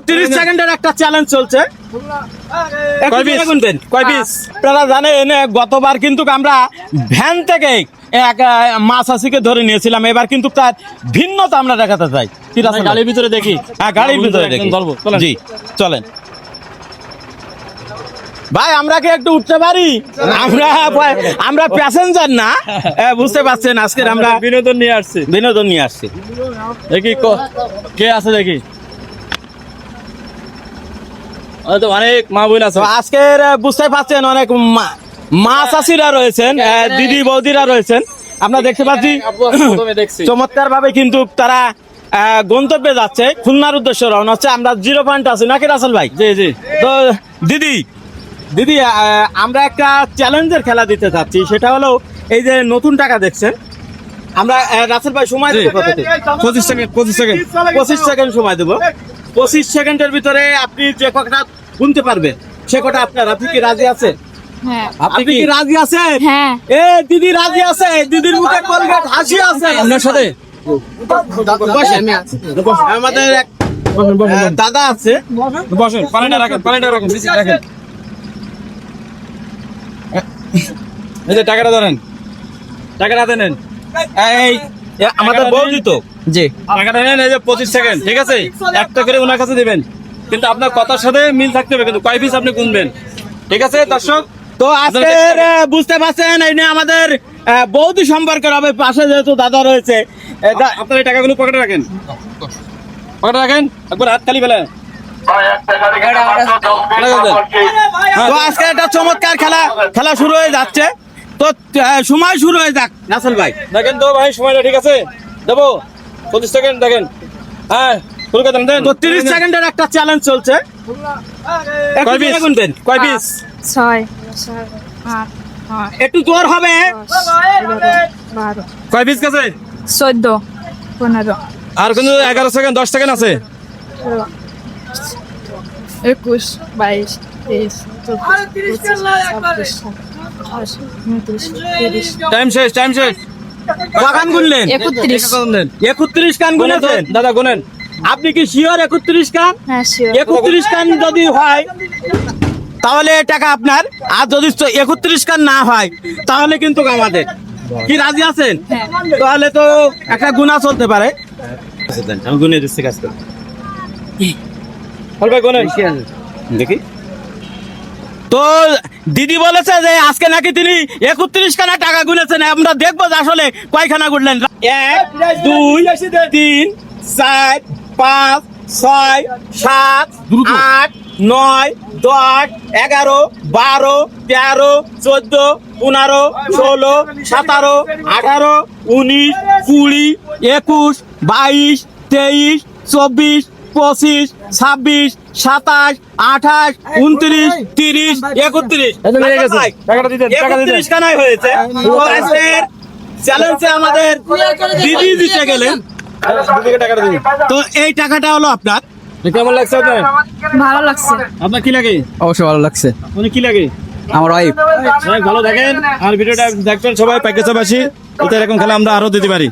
30 সেকেন্ডের একটা চ্যালেঞ্জ চলছে। আপনারা জানেন গতবার কিন্তু আমরা ভ্যান থেকে এক মাছ আসিকে ধরে নিয়েছিলাম, এবার কিন্তু তার ভিন্নতা আমরা দেখাতে চাই। গাড়ির ভিতরে দেখি, হ্যাঁ গাড়ির ভিতরে দেখি। জি চলেন ভাই, আমরা কি একটু উঠতে পারি? আমরা প্যাসেঞ্জার না, বুঝতে পারছেন। আজকের আমরা বিনোদন নিয়ে আসছি। দেখি কে আছে দেখি। অনেক মা বোন আছে আজকের, বুঝতে পারছেন অনেক মা চাষিরা রয়েছেন, দিদি বৌদিরা রয়েছেন। আমরা দেখতে পাচ্ছি চমৎকার ভাবে কিন্তু তারা গন্তব্যে যাচ্ছে, খুলনার উদ্দেশ্যে রওনা হচ্ছে। আমরা 0 পয়েন্ট আছি নাকি রাসেল ভাই? জি জি। তো দিদি আমরা একটা চ্যালেঞ্জের খেলা দিতে চাচ্ছি, সেটা হলো এই যে নতুন টাকা দেখছেন। আমরা রাসেল ভাই সময় দেবো কত? 25 সেকেন্ড সময় দেবো। 25 সেকেন্ডের ভিতরে আপনি যে কটা গুনতে পারবেন সে কটা আপনার। আপনি কি রাজি আছেন? হ্যাঁ। আপনি কি রাজি আছেন? হ্যাঁ। এ দিদি রাজি আছে, দিদির মুখে কলগেট হাসি আছে। আপনার সাথে আমাদের এক দাদা আছে, বসেন। পানিটা রাখেন। এই যে টাকাটা ধরেন, টাকাটা দেন। এই আমাদের বৌদি তো। জি টাকাটা নেন। এই যে 25 সেকেন্ড, ঠিক আছে? একটা করে ওনার কাছে দিবেন, কিন্তু আপনার কথার সাথে মিল থাকতে হবে, কিন্তু কয় পিস আপনি গুনবেন, ঠিক আছে দর্শক? তো আজকের বুঝতে পারছেন এই নিয়ে আমাদের বৌদি সম্পর্কের হবে, পাশে যেহেতু দাদা রয়েছে। আপনার এই টাকাগুলো পকেটে রাখেন, একবার হাত খালি ফেলেন। তো আজকে একটা চমৎকার খেলা শুরু হয়ে যাচ্ছে। তো সময় শুরু হয়ে যাক নাসল ভাই। দেখেন তো ভাই সময়টা ঠিক আছে? দেবো 25 সেকেন্ড দেখেন। হ্যাঁ শুরু করে দেন। তো 30 সেকেন্ডের একটা চ্যালেঞ্জ চলছে। কয় পিস? 6 7 8 একটু জোর হবে। 12 কয় পিস গেছে? 14 15 আর কিন্তু 11 সেকেন্ড, 10 সেকেন্ড আছে। 21 22 23 24 টাইম শেষ। কখন গুনলেন? 31 কান গুনেছেন? দাদা গুনেন। আপনি কি শিওর 31 কান? হ্যাঁ শিওর। 31 কান যদি হয় তাহলে টাকা আপনার, আর যদি 31 কান না হয় তাহলে কিন্তু আমাদের। কি রাজি আছেন? হ্যাঁ। তাহলে তো একটা গুণা চলতে পারে। আমি গুনে দিচ্ছি কাজ করে দেখি। তো দিদি বলেছে যে আজকে নাকি তিনি 31 খানা টাকা গুনেছেন। আমরা দেখবো যে আসলে কয়খানা গুনলেন। 1 2 3 4 5 6 7 8 9 10 11 12 13 14 15 16 17 18 19 20 21 22 23 24 25 26 27 28 29 30 31 31 খানায় হয়েছে। চ্যালেঞ্জে আমাদের দিদি জিতে গেলেন। তো এই টাকাটা হলো আপনার। কেমন লাগছে আপনার? ভালো লাগছে। আপনার কি লাগে? অবশ্যই ভালো লাগছে। উনি কি লাগে? আমার ওয়াইফ। ভালো দেখেন আর ভিডিওটা দেখবেন সবাই, প্যাকেজে বাসি, এরকম খেলা আমরা আরো দিতে পারি।